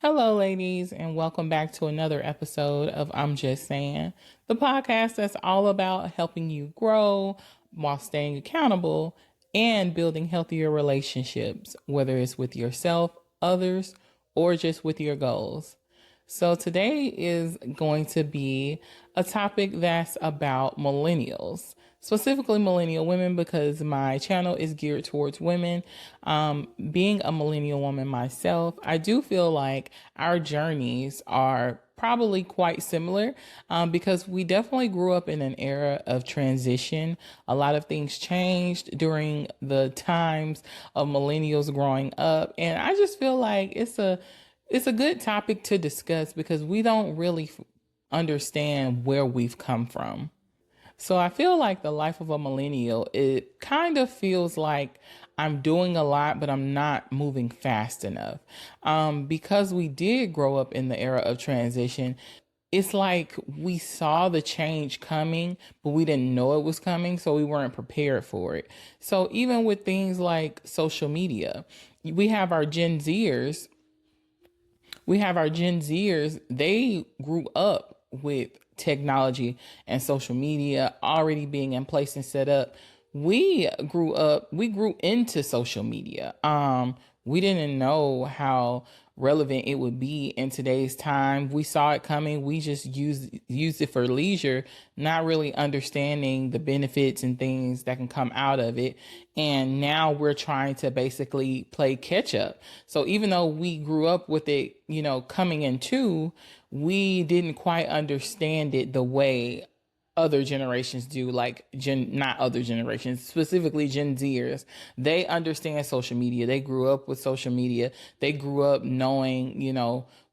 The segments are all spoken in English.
Hello, ladies, and welcome back to another episode of I'm Just Saying, the podcast that's all about helping you grow while staying accountable and building healthier relationships, whether it's with yourself, others, or just with your goals. So, today is going to be a topic that's about millennials, specifically millennial women, because my channel is geared towards women. Being a millennial woman myself, I do feel like our journeys are probably quite similar because we definitely grew up in an era of transition. A lot of things changed during the times of millennials growing up. And I just feel like it's a good topic to discuss because we don't really understand where we've come from. So I feel like the life of a millennial, it kind of feels like I'm doing a lot, but I'm not moving fast enough. Because we did grow up in the era of transition, it's like we saw the change coming, but we didn't know it was coming, so we weren't prepared for it. So even with things like social media, we have our Gen Zers they grew up with technology and social media already being in place and set up. We grew into social media. We didn't know how relevant it would be in today's time. We saw it coming. We just used it for leisure, not really understanding the benefits and things that can come out of it. And now we're trying to basically play catch up. So even though we grew up with it, coming into, we didn't quite understand it the way other generations do, like not other generations, specifically Gen Zers. They understand social media. They grew up with social media. They grew up knowing,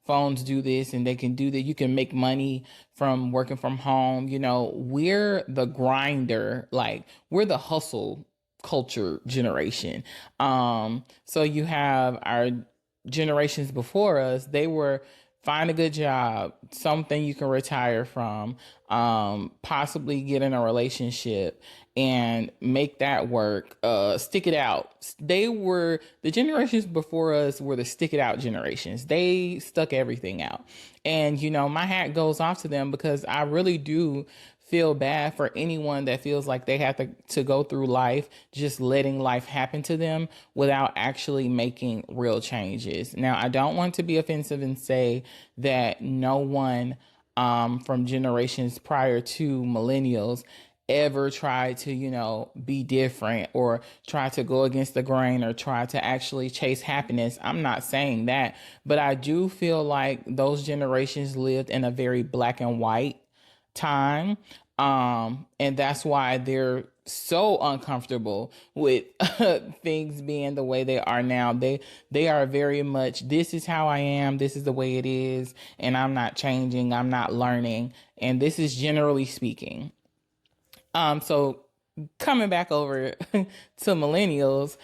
phones do this and they can do that. You can make money from working from home. We're the grinder, like we're the hustle culture generation. So you have our generations before us, they were find a good job, something you can retire from, possibly get in a relationship and make that work, stick it out. The generations before us were the stick it out generations. They stuck everything out. And, my hat goes off to them because I really do feel bad for anyone that feels like they have to go through life just letting life happen to them without actually making real changes. Now, I don't want to be offensive and say that no one from generations prior to millennials ever tried to, be different or try to go against the grain or try to actually chase happiness. I'm not saying that, but I do feel like those generations lived in a very black and white time. And that's why they're so uncomfortable with things being the way they are now. They are very much, this is how I am, this is the way it is, and I'm not changing, I'm not learning. And this is generally speaking. So coming back over to millennials,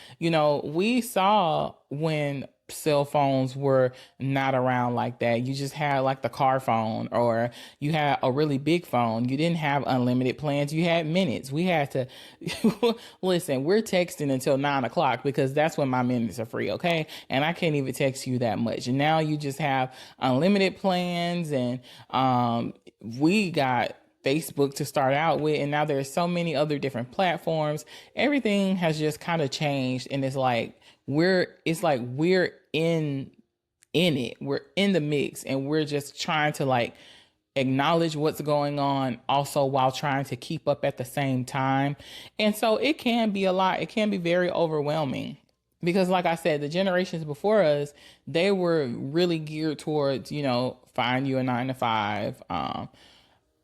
we saw when cell phones were not around like that. You just had like the car phone, or you had a really big phone. You didn't have unlimited plans. You had minutes. We had to listen, we're texting until 9 o'clock because that's when my minutes are free. Okay. And I can't even text you that much. And now you just have unlimited plans, and we got Facebook to start out with, and now there's so many other different platforms. Everything has just kind of changed, and it's like we're in it. We're in the mix, and we're just trying to like acknowledge what's going on also while trying to keep up at the same time. And so it can be a lot. It can be very overwhelming. Because like I said, the generations before us, they were really geared towards, find you a 9 to 5,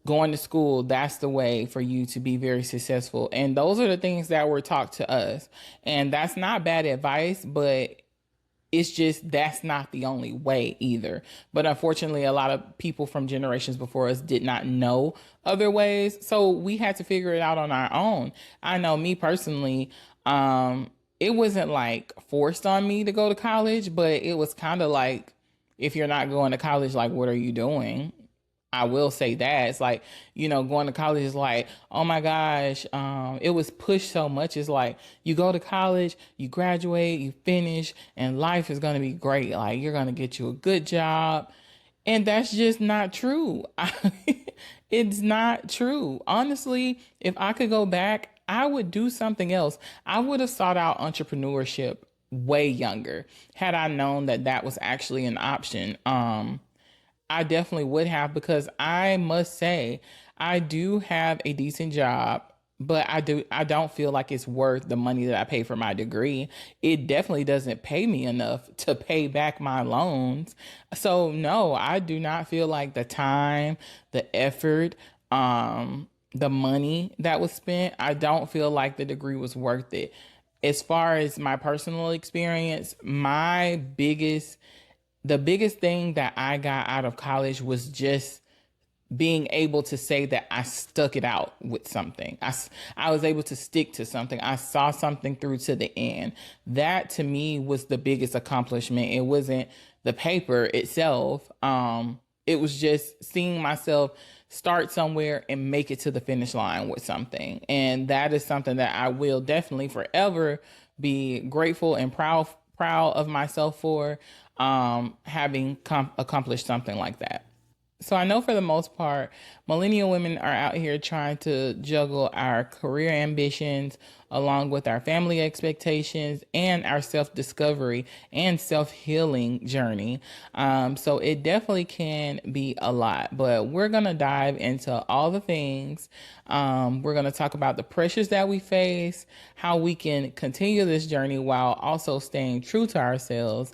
going to school. That's the way for you to be very successful. And those are the things that were taught to us. And that's not bad advice, but it's just that's not the only way either. But unfortunately, a lot of people from generations before us did not know other ways. So we had to figure it out on our own. I know me personally, it wasn't like forced on me to go to college, but it was kind of like, if you're not going to college, like, what are you doing? I will say that it's like, going to college is like, oh my gosh, it was pushed so much. It's like you go to college, you graduate, you finish, and life is going to be great. Like you're going to get you a good job. And that's just not true. It's not true. Honestly, if I could go back, I would do something else. I would have sought out entrepreneurship way younger had I known that that was actually an option. I definitely would have, because I must say I do have a decent job, but I don't feel like it's worth the money that I pay for my degree. It definitely doesn't pay me enough to pay back my loans. So no, I do not feel like the time, the effort, the money that was spent, I don't feel like the degree was worth it. As far as my personal experience, the biggest thing that I got out of college was just being able to say that I stuck it out with something. I was able to stick to something. I saw something through to the end. That to me was the biggest accomplishment. It wasn't the paper itself. It was just seeing myself start somewhere and make it to the finish line with something. And that is something that I will definitely forever be grateful and proud of myself for, having accomplished something like that. So I know for the most part, millennial women are out here trying to juggle our career ambitions along with our family expectations and our self-discovery and self-healing journey. So it definitely can be a lot, but we're going to dive into all the things. We're going to talk about the pressures that we face, how we can continue this journey while also staying true to ourselves,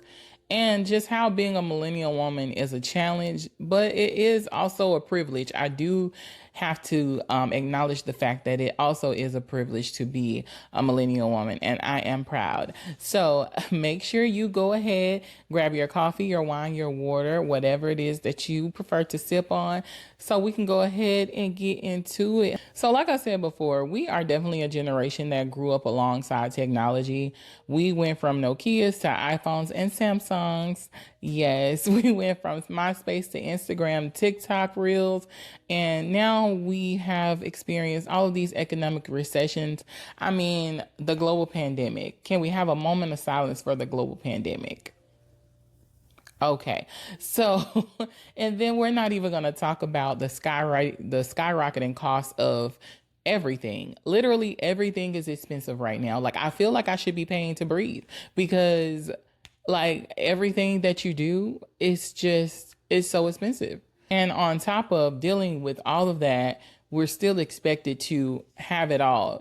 and just how being a millennial woman is a challenge, but it is also a privilege. I do have to acknowledge the fact that it also is a privilege to be a millennial woman, and I am proud. So make sure you go ahead, grab your coffee, your wine, your water, whatever it is that you prefer to sip on, so we can go ahead and get into it. So like I said before, we are definitely a generation that grew up alongside technology. We went from Nokias to iPhones and Samsungs. Yes, we went from MySpace to Instagram, TikTok Reels, and now we have experienced all of these economic recessions. I mean, the global pandemic. Can we have a moment of silence for the global pandemic? Okay. So, and then we're not even going to talk about the skyrocketing cost of everything. Literally everything is expensive right now. Like I feel like I should be paying to breathe, because like everything that you do is just it's so expensive. And on top of dealing with all of that, we're still expected to have it all.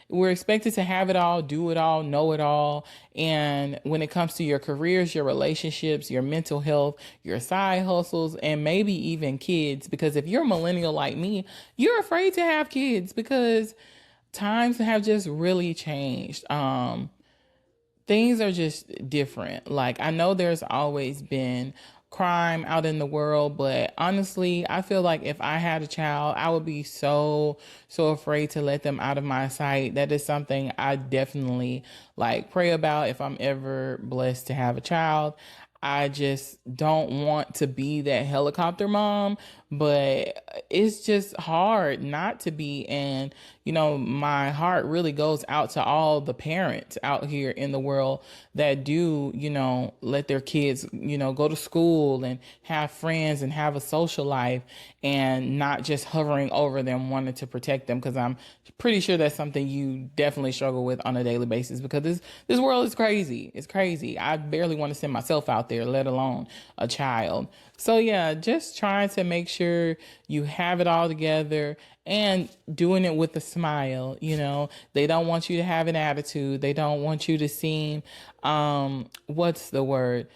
We're expected to have it all, do it all, know it all. And when it comes to your careers, your relationships, your mental health, your side hustles, and maybe even kids, because if you're a millennial like me, you're afraid to have kids because times have just really changed. Things are just different. Like I know there's always been crime out in the world, but honestly, I feel like if I had a child, I would be so afraid to let them out of my sight. That is something I definitely like pray about if I'm ever blessed to have a child. I just don't want to be that helicopter mom, but it's just hard not to be. And, my heart really goes out to all the parents out here in the world that do, let their kids, go to school and have friends and have a social life, and not just hovering over them, wanting to protect them. Cause I'm pretty sure that's something you definitely struggle with on a daily basis, because this world is crazy. It's crazy. I barely want to send myself out there, let alone a child. So yeah, just trying to make sure you have it all together and doing it with a smile. They don't want you to have an attitude. They don't want you to seem, what's the word?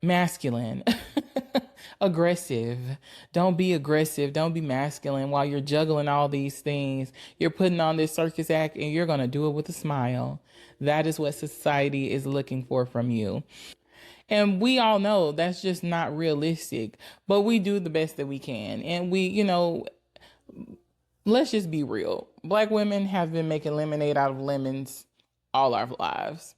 Masculine. Aggressive. Don't be aggressive. Don't be masculine while you're juggling all these things. You're putting on this circus act and you're going to do it with a smile. That is what society is looking for from you. And we all know that's just not realistic, but we do the best that we can. And let's just be real. Black women have been making lemonade out of lemons all our lives.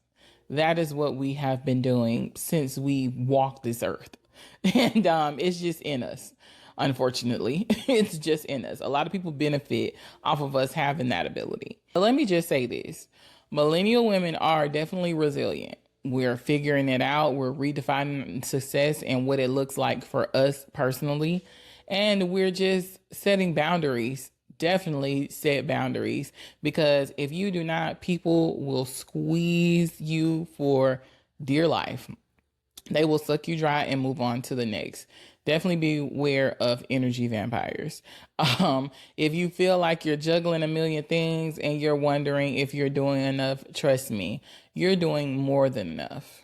That is what we have been doing since we walked this earth. And it's just in us. unfortunately. It's just in us. A lot of people benefit off of us having that ability. But let me just say this. Millennial women are definitely resilient. We're figuring it out. We're redefining success and what it looks like for us personally. And we're just setting boundaries. Definitely set boundaries, because if you do not, people will squeeze you for dear life. They will suck you dry and move on to the next. Definitely be aware of energy vampires. If you feel like you're juggling a million things and you're wondering if you're doing enough, trust me, you're doing more than enough.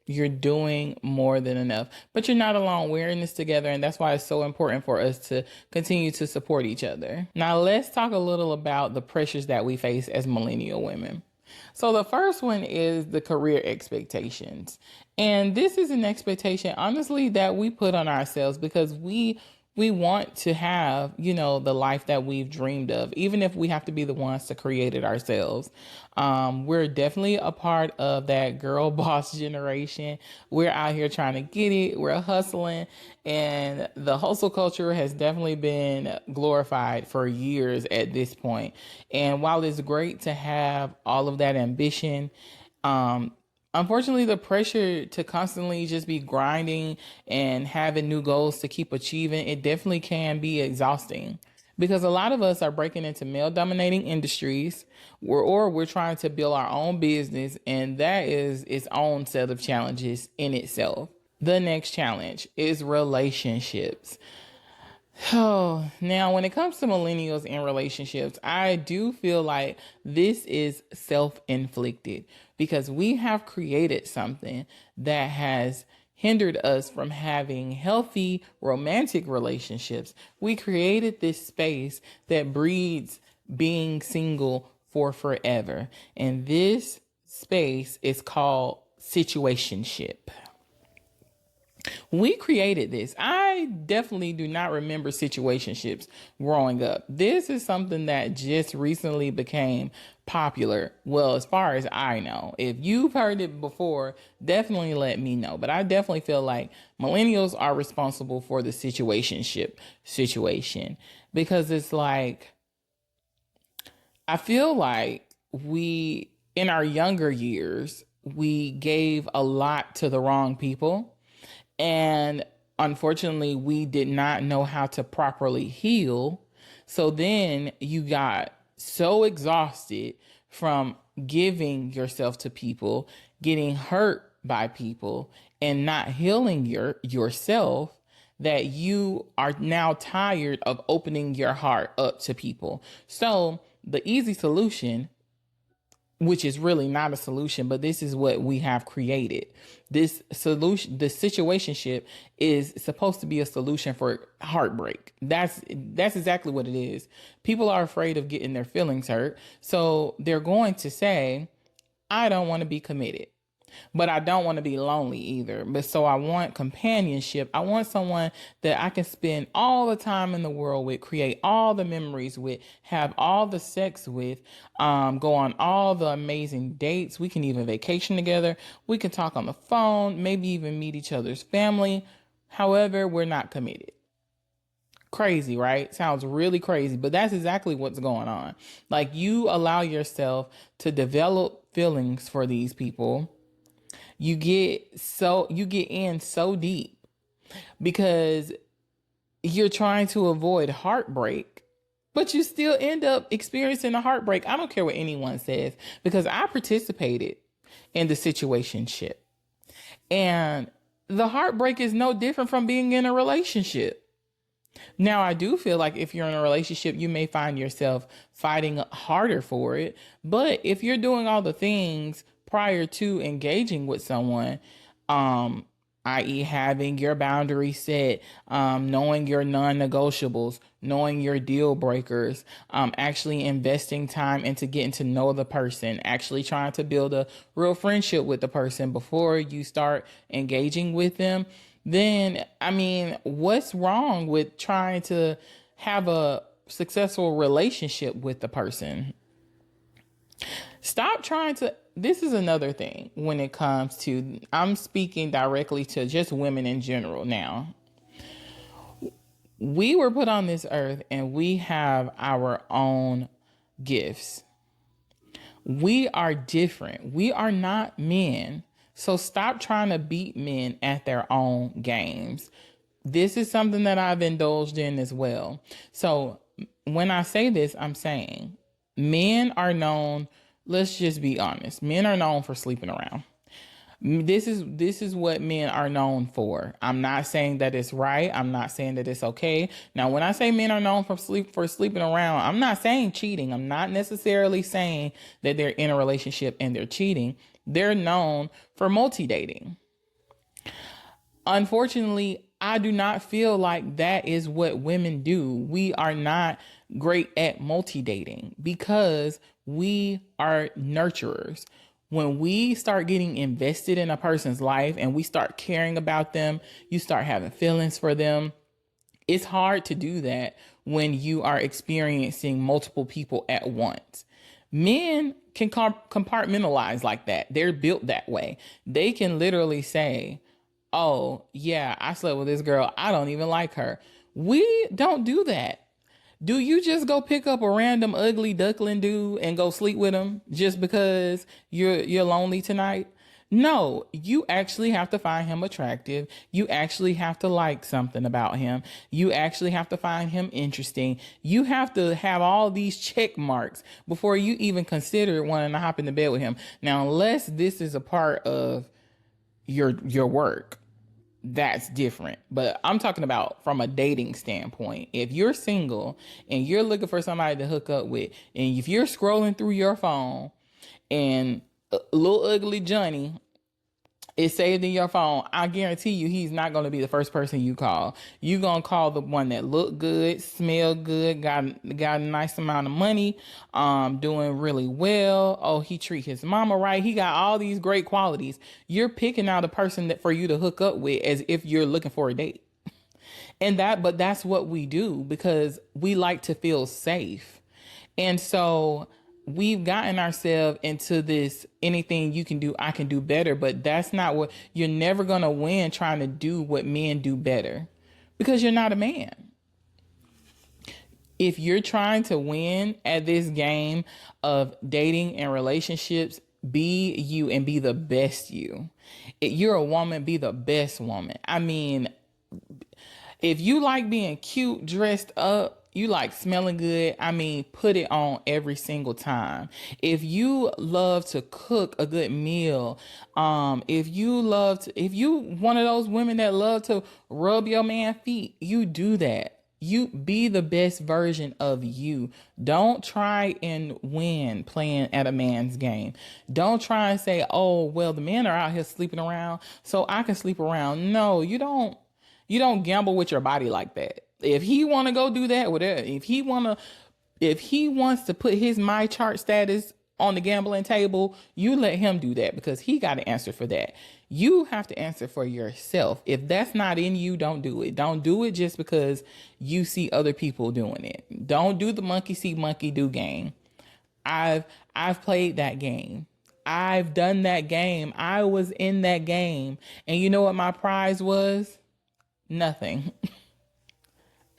You're doing more than enough, but you're not alone. We're in this together, and that's why it's so important for us to continue to support each other. Now, let's talk a little about the pressures that we face as millennial women. So, the first one is the career expectations. And this is an expectation, honestly, that we put on ourselves because we want to have, the life that we've dreamed of, even if we have to be the ones to create it ourselves. We're definitely a part of that girl boss generation. We're out here trying to get it. We're hustling. And the hustle culture has definitely been glorified for years at this point. And while it's great to have all of that ambition, unfortunately, the pressure to constantly just be grinding and having new goals to keep achieving, it definitely can be exhausting, because a lot of us are breaking into male dominating industries, or we're trying to build our own business. And that is its own set of challenges in itself. The next challenge is relationships. Oh, now when it comes to millennials in relationships, I do feel like this is self-inflicted, because we have created something that has hindered us from having healthy romantic relationships. We created this space that breeds being single for forever. And this space is called situationship. We created this. I definitely do not remember situationships growing up. This is something that just recently became popular. Well, as far as I know, if you've heard it before, definitely let me know. But I definitely feel like millennials are responsible for the situationship situation, because it's like, I feel like in our younger years, we gave a lot to the wrong people. And unfortunately, we did not know how to properly heal. So then you got so exhausted from giving yourself to people, getting hurt by people, and not healing yourself, that you are now tired of opening your heart up to people. So the easy solution, which is really not a solution, but this is what we have created. This solution, the situationship, is supposed to be a solution for heartbreak. That's exactly what it is. People are afraid of getting their feelings hurt. So they're going to say, I don't want to be committed, but I don't want to be lonely either. But so I want companionship. I want someone that I can spend all the time in the world with, create all the memories with, have all the sex with, go on all the amazing dates. We can even vacation together. We can talk on the phone, maybe even meet each other's family. However, we're not committed. Crazy, right? Sounds really crazy, but that's exactly what's going on. Like, you allow yourself to develop feelings for these people. You get in so deep because you're trying to avoid heartbreak, but you still end up experiencing a heartbreak. I don't care what anyone says, because I participated in the situationship, and the heartbreak is no different from being in a relationship. Now, I do feel like if you're in a relationship, you may find yourself fighting harder for it. But if you're doing all the things prior to engaging with someone, i.e. having your boundaries set, knowing your non-negotiables, knowing your deal breakers, actually investing time into getting to know the person, actually trying to build a real friendship with the person before you start engaging with them, then, I mean, what's wrong with trying to have a successful relationship with the person? Stop trying to. This is another thing when it comes to, I'm speaking directly to just women in general now. We were put on this earth and we have our own gifts. We are different. We are not men. So stop trying to beat men at their own games. This is something that I've indulged in as well. So when I say this, I'm saying men are known, let's just be honest, men are known for sleeping around. This is what men are known for. I'm not saying that it's right. I'm not saying that it's okay. Now, when I say men are known for sleeping around, I'm not saying cheating. I'm not necessarily saying that they're in a relationship and they're cheating. They're known for multi-dating. Unfortunately, I do not feel like that is what women do. We are not great at multi-dating because we are nurturers. When we start getting invested in a person's life and we start caring about them, you start having feelings for them. It's hard to do that when you are experiencing multiple people at once. Men can compartmentalize like that. They're built that way. They can literally say, oh, yeah, I slept with this girl. I don't even like her. We don't do that. Do you just go pick up a random ugly duckling dude and go sleep with him just because you're lonely tonight? No, you actually have to find him attractive. You actually have to like something about him. You actually have to find him interesting. You have to have all these check marks before you even consider wanting to hop in the bed with him. Now, unless this is a part of your work, that's different. But I'm talking about from a dating standpoint. If you're single and you're looking for somebody to hook up with, and if you're scrolling through your phone and little ugly Johnny is saved in your phone, I guarantee you he's not going to be the first person you call. You're going to call the one that look good, smell good, got a nice amount of money, doing really well. Oh, he treat his mama right. He got all these great qualities. You're picking out a person that for you to hook up with as if you're looking for a date. But that's what we do because we like to feel safe. And so we've gotten ourselves into this anything you can do, I can do better. But that's not what you're never going to win trying to do what men do better because you're not a man. If you're trying to win at this game of dating and relationships, be you and be the best you. If you're a woman, be the best woman. I mean, if you like being cute, dressed up, you like smelling good, I mean, put it on every single time. If you love to cook a good meal, if you one of those women that love to rub your man's feet, you do that. You be the best version of you. Don't try and win playing at a man's game. Don't try and say, oh, well, the men are out here sleeping around, so I can sleep around. No, you don't. You don't gamble with your body like that. If he want to go do that, whatever. If he wants to put his my chart status on the gambling table, you let him do that because he got to answer for that. You have to answer for yourself. If that's not in you, don't do it. Don't do it just because you see other people doing it. Don't do the monkey see, monkey do game. I've played that game. I've done that game. I was in that game. And you know what my prize was? Nothing.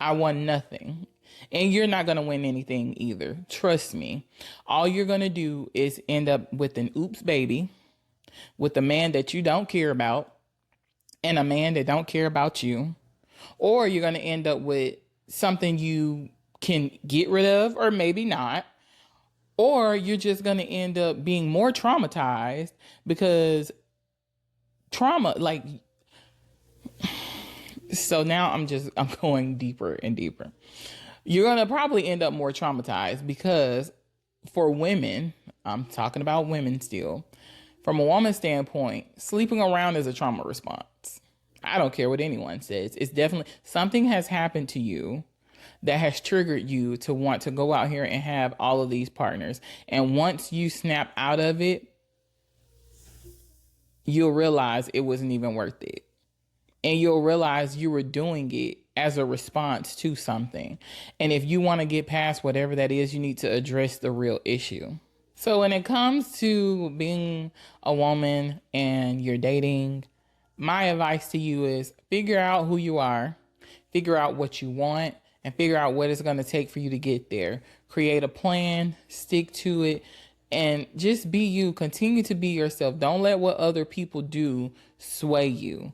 I won nothing. And you're not going to win anything either. Trust me. All you're going to do is end up with an oops baby, with a man that you don't care about, and a man that don't care about you. Or you're going to end up with something you can get rid of, or maybe not. Or you're just going to end up being more traumatized because trauma, like... So now I'm going deeper and deeper. You're going to probably end up more traumatized because for women, I'm talking about women still, from a woman's standpoint, sleeping around is a trauma response. I don't care what anyone says. It's definitely something has happened to you that has triggered you to want to go out here and have all of these partners. And once you snap out of it, you'll realize it wasn't even worth it. And you'll realize you were doing it as a response to something. And if you want to get past whatever that is, you need to address the real issue. So when it comes to being a woman and you're dating, my advice to you is figure out who you are, figure out what you want and figure out what it's going to take for you to get there. Create a plan, stick to it, and just be you. Continue to be yourself. Don't let what other people do sway you.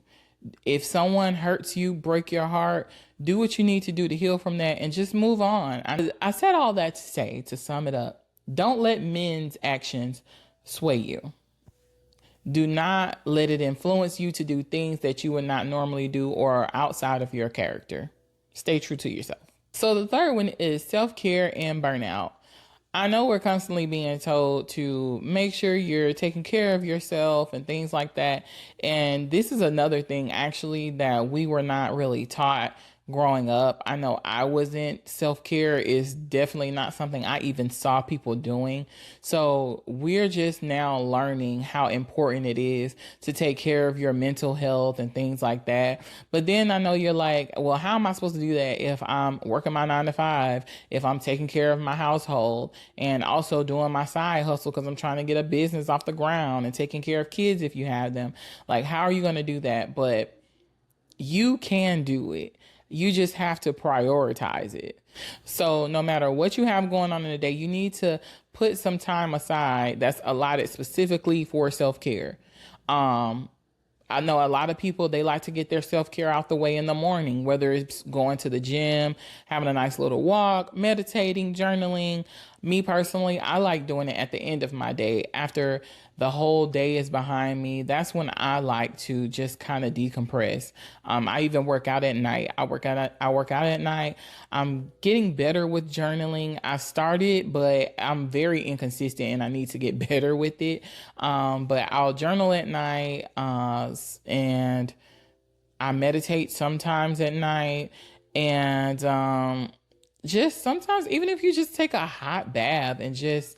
If someone hurts you, break your heart, do what you need to do to heal from that and just move on. I said all that to say, to sum it up, don't let men's actions sway you. Do not let it influence you to do things that you would not normally do or are outside of your character. Stay true to yourself. So the third one is self-care and burnout. I know we're constantly being told to make sure you're taking care of yourself and things like that. And this is another thing actually that we were not really taught growing up. I know I wasn't. Self-care is definitely not something I even saw people doing. So we're just now learning how important it is to take care of your mental health and things like that. But then I know you're like, well, how am I supposed to do that if I'm working my 9 to 5, if I'm taking care of my household and also doing my side hustle because I'm trying to get a business off the ground and taking care of kids if you have them? Like, how are you going to do that? But you can do it. You just have to prioritize it. So no matter what you have going on in the day, you need to put some time aside that's allotted specifically for self-care. I know a lot of people, they like to get their self-care out the way in the morning, whether it's going to the gym, having a nice little walk, meditating, journaling. Me personally, I like doing it at the end of my day after the whole day is behind me. That's when I like to just kind of decompress. I even work out at night. I work out at night. I'm getting better with journaling. I started, but I'm very inconsistent and I need to get better with it. But I'll journal at night, and I meditate sometimes at night, and just sometimes, even if you just take a hot bath and just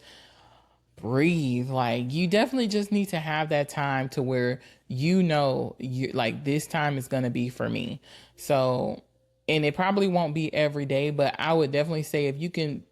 breathe, like, you definitely just need to have that time to where you know you like, this time is going to be for me. So, and it probably won't be every day, but I would definitely say if you can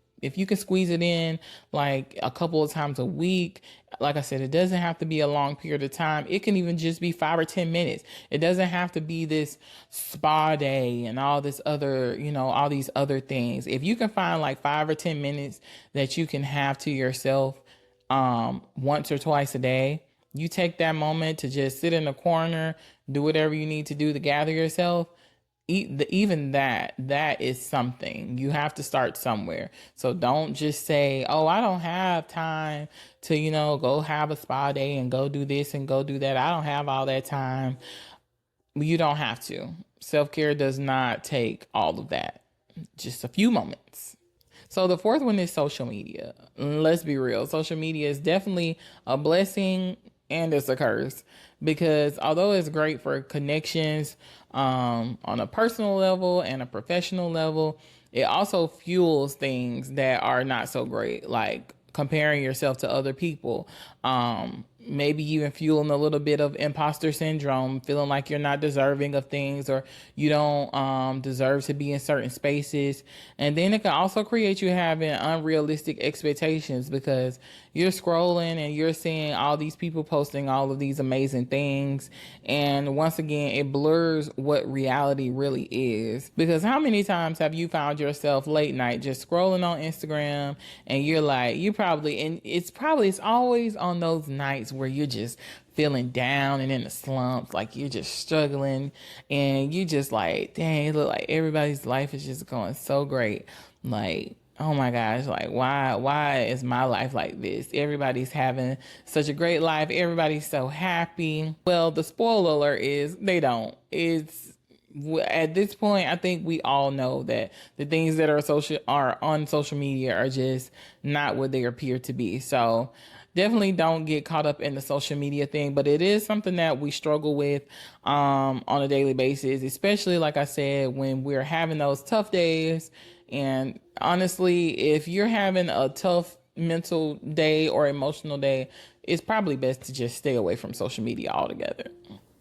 squeeze it in like a couple of times a week, like I said, it doesn't have to be a long period of time. It can even just be 5 or 10 minutes. It doesn't have to be this spa day and all this other, all these other things. If you can find like 5 or 10 minutes that you can have to yourself, once or twice a day, you take that moment to just sit in a corner, do whatever you need to do to gather yourself. Even that is something. You have to start somewhere. So don't just say, oh, I don't have time to, go have a spa day and go do this and go do that. I don't have all that time. You don't have to. Self-care does not take all of that. Just a few moments. So the fourth one is social media. Let's be real. Social media is definitely a blessing and it's a curse, because although it's great for connections on a personal level and a professional level, it also fuels things that are not so great, like comparing yourself to other people. Maybe even fueling a little bit of imposter syndrome, feeling like you're not deserving of things, or you don't deserve to be in certain spaces. And then it can also create you having unrealistic expectations, because you're scrolling and you're seeing all these people posting all of these amazing things. And once again, it blurs what reality really is. Because how many times have you found yourself late night just scrolling on Instagram and you're like, it's always on those nights where you're just feeling down and in the slumps, like you're just struggling and you just like, dang, it look like everybody's life is just going so great. Like, oh my gosh, like why is my life like this? Everybody's having such a great life. Everybody's so happy. Well, the spoiler alert is they don't. At this point, I think we all know that the things that are on social media are just not what they appear to be. So definitely don't get caught up in the social media thing, but it is something that we struggle with on a daily basis, especially, like I said, when we're having those tough days. And honestly, if you're having a tough mental day or emotional day, it's probably best to just stay away from social media altogether.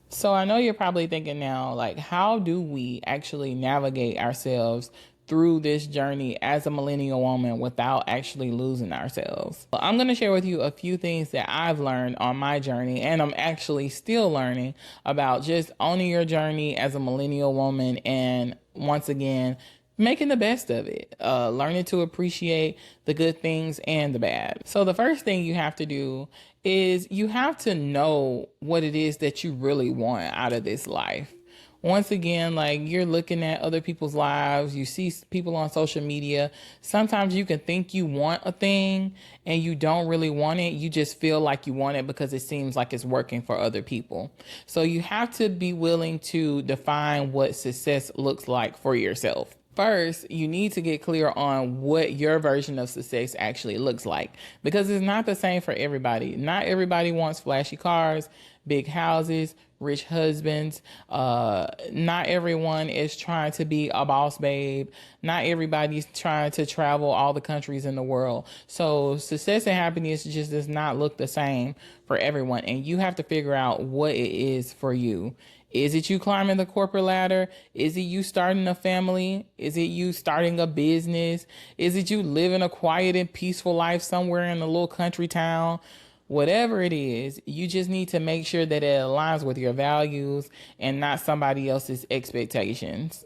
So I know you're probably thinking now, like, how do we actually navigate ourselves through this journey as a millennial woman without actually losing ourselves? Well, I'm going to share with you a few things that I've learned on my journey, and I'm actually still learning about just owning your journey as a millennial woman and once again, making the best of it, learning to appreciate the good things and the bad. So the first thing you have to do is you have to know what it is that you really want out of this life. Once again, like, you're looking at other people's lives, you see people on social media. Sometimes you can think you want a thing and you don't really want it. You just feel like you want it because it seems like it's working for other people. So you have to be willing to define what success looks like for yourself. First, you need to get clear on what your version of success actually looks like, because it's not the same for everybody. Not everybody wants flashy cars, big houses, rich husbands. Not everyone is trying to be a boss babe. Not everybody's trying to travel all the countries in the world. So success and happiness just does not look the same for everyone. And you have to figure out what it is for you. Is it you climbing the corporate ladder? Is it you starting a family? Is it you starting a business? Is it you living a quiet and peaceful life somewhere in a little country town? Whatever it is, you just need to make sure that it aligns with your values and not somebody else's expectations.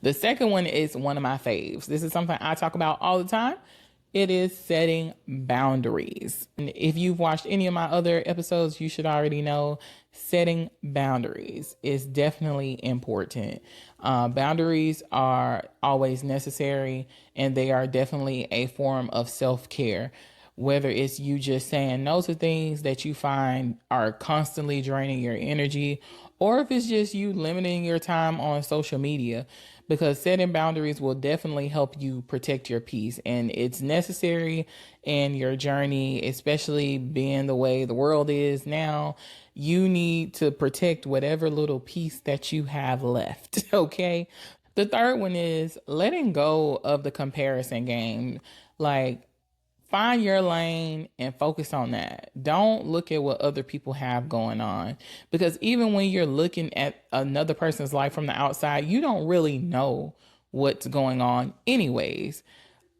The second one is one of my faves. This is something I talk about all the time. It is setting boundaries. And if you've watched any of my other episodes, you should already know setting boundaries is definitely important. Boundaries are always necessary, and they are definitely a form of self-care. Whether it's you just saying no to things that you find are constantly draining your energy, or if it's just you limiting your time on social media, because setting boundaries will definitely help you protect your peace. And it's necessary in your journey, especially being the way the world is now. You need to protect whatever little peace that you have left. Okay. The third one is letting go of the comparison game. Like, find your lane and focus on that. Don't look at what other people have going on, because even when you're looking at another person's life from the outside, you don't really know what's going on anyways.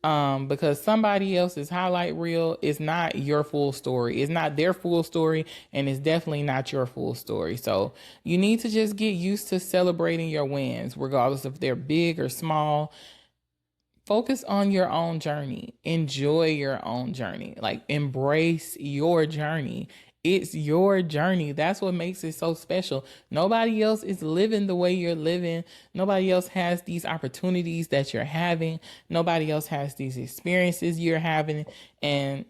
Because somebody else's highlight reel is not your full story. It's not their full story, and it's definitely not your full story. So you need to just get used to celebrating your wins, regardless if they're big or small. Focus on your own journey. Enjoy your own journey. Like, embrace your journey. It's your journey. That's what makes it so special. Nobody else is living the way you're living. Nobody else has these opportunities that you're having. Nobody else has these experiences you're having. And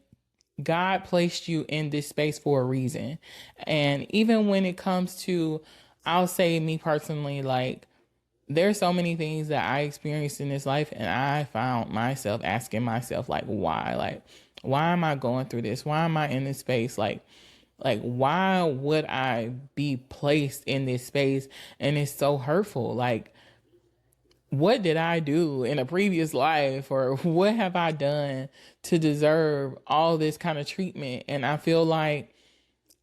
God placed you in this space for a reason. And even when it comes to, I'll say me personally, like, there's so many things that I experienced in this life, and I found myself asking myself, like, why? Like, why am I going through this? Why am I in this space? Like, why would I be placed in this space? And it's so hurtful. Like, what did I do in a previous life, or what have I done to deserve all this kind of treatment? And I feel like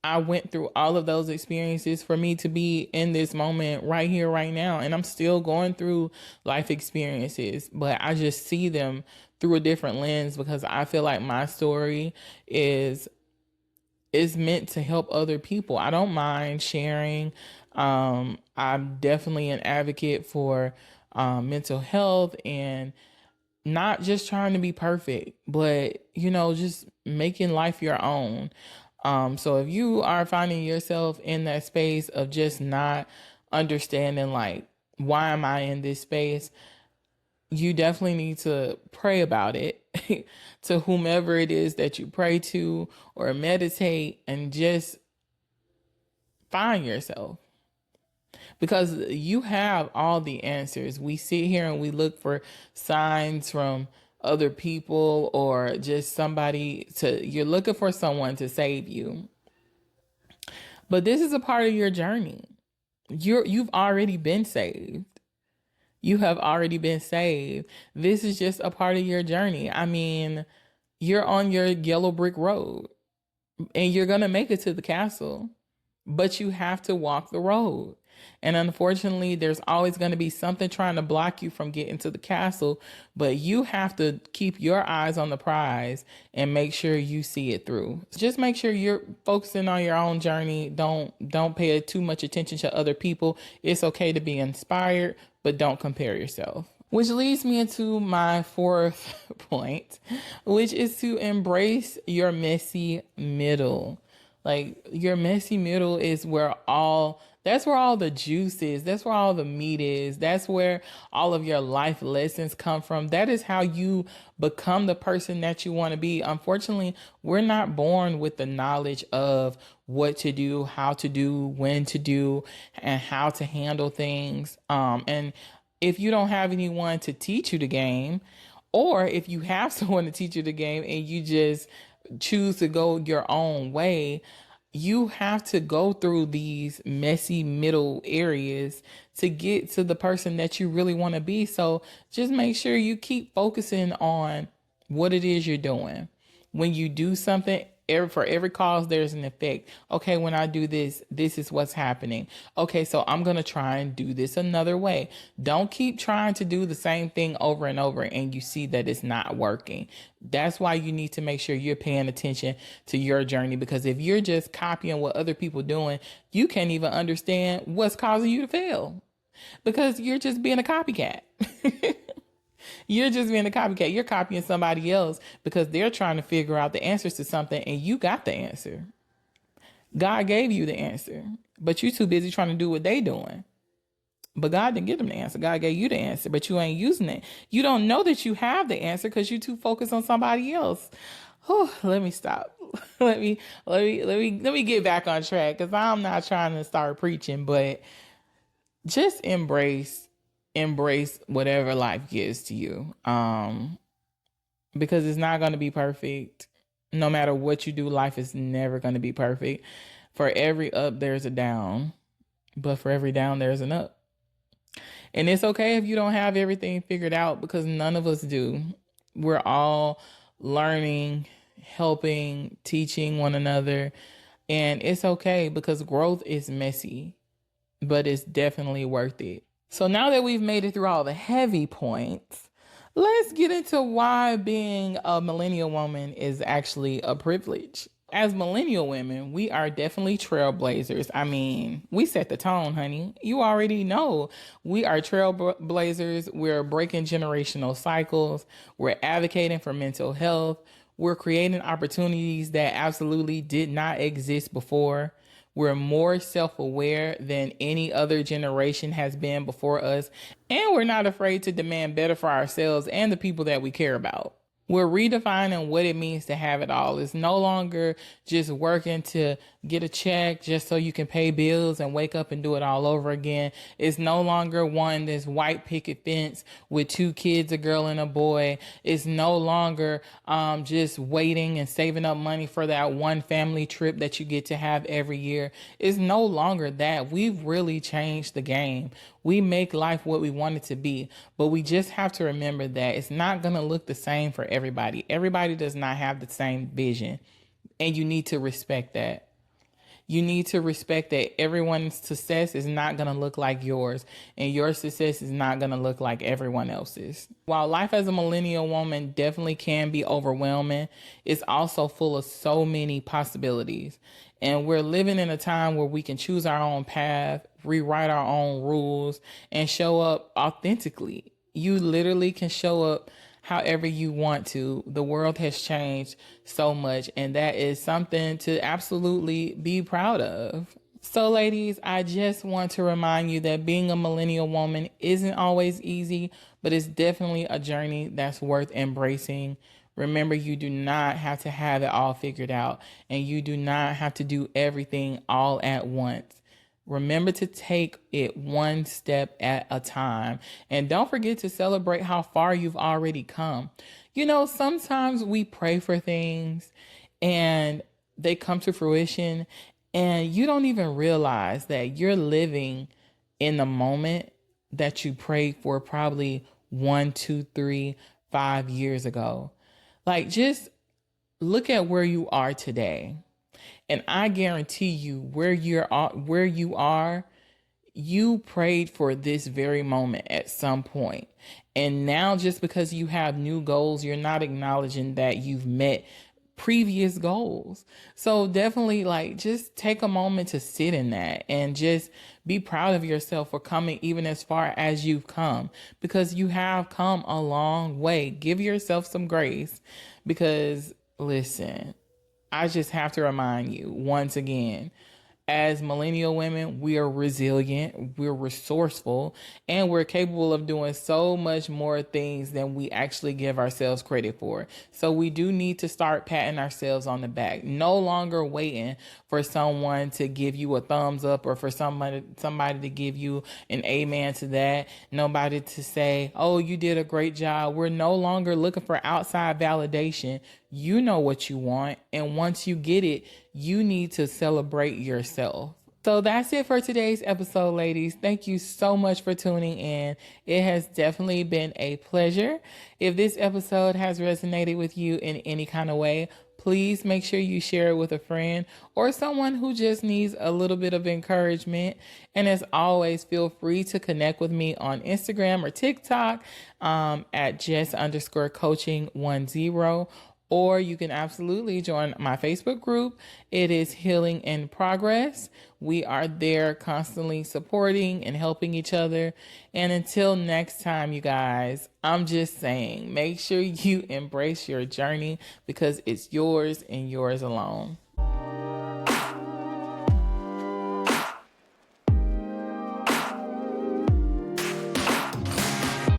I went through all of those experiences for me to be in this moment right here, right now. And I'm still going through life experiences, but I just see them through a different lens, because I feel like my story is meant to help other people. I don't mind sharing. I'm definitely an advocate for mental health, and not just trying to be perfect, but, just making life your own. So if you are finding yourself in that space of just not understanding, like, why am I in this space? You definitely need to pray about it to whomever it is that you pray to, or meditate, and just find yourself, because you have all the answers. We sit here and we look for signs from other people, or just you're looking for someone to save you. But this is a part of your journey. You've already been saved. You have already been saved. This is just a part of your journey. I mean, you're on your yellow brick road, and you're going to make it to the castle, but you have to walk the road. And unfortunately, there's always going to be something trying to block you from getting to the castle, but you have to keep your eyes on the prize and make sure you see it through. Just make sure you're focusing on your own journey. Don't pay too much attention to other people. It's okay to be inspired, but don't compare yourself. Which leads me into my fourth point, which is to embrace your messy middle. Like your messy middle is where that's where all the juice is. That's where all the meat is. That's where all of your life lessons come from. That is how you become the person that you want to be. Unfortunately, we're not born with the knowledge of what to do, how to do, when to do, and how to handle things. And if you don't have anyone to teach you the game, or if you have someone to teach you the game and you just choose to go your own way, you have to go through these messy middle areas to get to the person that you really want to be. So just make sure you keep focusing on what it is you're doing. When you do something, for every cause, there's an effect. Okay, when I do this, this is what's happening. Okay, so I'm going to try and do this another way. Don't keep trying to do the same thing over and over and you see that it's not working. That's why you need to make sure you're paying attention to your journey, because if you're just copying what other people doing, you can't even understand what's causing you to fail because you're just being a copycat. You're just being a copycat. You're copying somebody else because they're trying to figure out the answers to something and you got the answer. God gave you the answer, but you're too busy trying to do what they doing. But God didn't give them the answer. God gave you the answer, but you ain't using it. You don't know that you have the answer because you're too focused on somebody else. Oh, let me stop. Let me get back on track because I'm not trying to start preaching, but just embrace whatever life gives to you, because it's not going to be perfect. No matter what you do, life is never going to be perfect. For every up there's a down, but for every down there's an up. And it's okay if you don't have everything figured out, because none of us do. We're all learning, helping, teaching one another, and it's okay because growth is messy, but it's definitely worth it. So now that we've made it through all the heavy points, let's get into why being a millennial woman is actually a privilege. As millennial women, we are definitely trailblazers. I mean, we set the tone, honey. You already know. We are trailblazers. We're breaking generational cycles. We're advocating for mental health. We're creating opportunities that absolutely did not exist before. We're more self-aware than any other generation has been before us. And we're not afraid to demand better for ourselves and the people that we care about. We're redefining what it means to have it all. It's no longer just working to get a check just so you can pay bills and wake up and do it all over again. It's no longer one this white picket fence with 2 kids, a girl and a boy. It's no longer just waiting and saving up money for that one family trip that you get to have every year. It's no longer that. We've really changed the game. We make life what we want it to be, but we just have to remember that it's not going to look the same for everybody. Everybody does not have the same vision, and you need to respect that. You need to respect that everyone's success is not going to look like yours, and your success is not going to look like everyone else's. While life as a millennial woman definitely can be overwhelming, it's also full of so many possibilities. And we're living in a time where we can choose our own path, rewrite our own rules, and show up authentically. You literally can show up however you want to. The world has changed so much, and that is something to absolutely be proud of. So ladies, I just want to remind you that being a millennial woman isn't always easy, but it's definitely a journey that's worth embracing. Remember, you do not have to have it all figured out, and you do not have to do everything all at once. Remember to take it one step at a time. And don't forget to celebrate how far you've already come. You know, sometimes we pray for things and they come to fruition, and you don't even realize that you're living in the moment that you prayed for probably 1, 2, 3, 5 years ago. Like, just look at where you are today. And I guarantee you where you are, you prayed for this very moment at some point. And now just because you have new goals, you're not acknowledging that you've met previous goals. So definitely like just take a moment to sit in that and just be proud of yourself for coming even as far as you've come, because you have come a long way. Give yourself some grace, because listen, I just have to remind you once again, as millennial women, we are resilient, we're resourceful, and we're capable of doing so much more things than we actually give ourselves credit for. So we do need to start patting ourselves on the back. No longer waiting for someone to give you a thumbs up or for somebody to give you an amen to that. Nobody to say, "Oh, you did a great job." We're no longer looking for outside validation. You know what you want, and once you get it, you need to celebrate yourself. So that's it for today's episode, ladies. Thank you so much for tuning in. It has definitely been a pleasure. If this episode has resonated with you in any kind of way, please make sure you share it with a friend or someone who just needs a little bit of encouragement. And as always, feel free to connect with me on Instagram or TikTok at Jess_coaching10. Or you can absolutely join my Facebook group. It is Healing in Progress. We are there constantly supporting and helping each other. And until next time, you guys, I'm just saying, make sure you embrace your journey because it's yours and yours alone.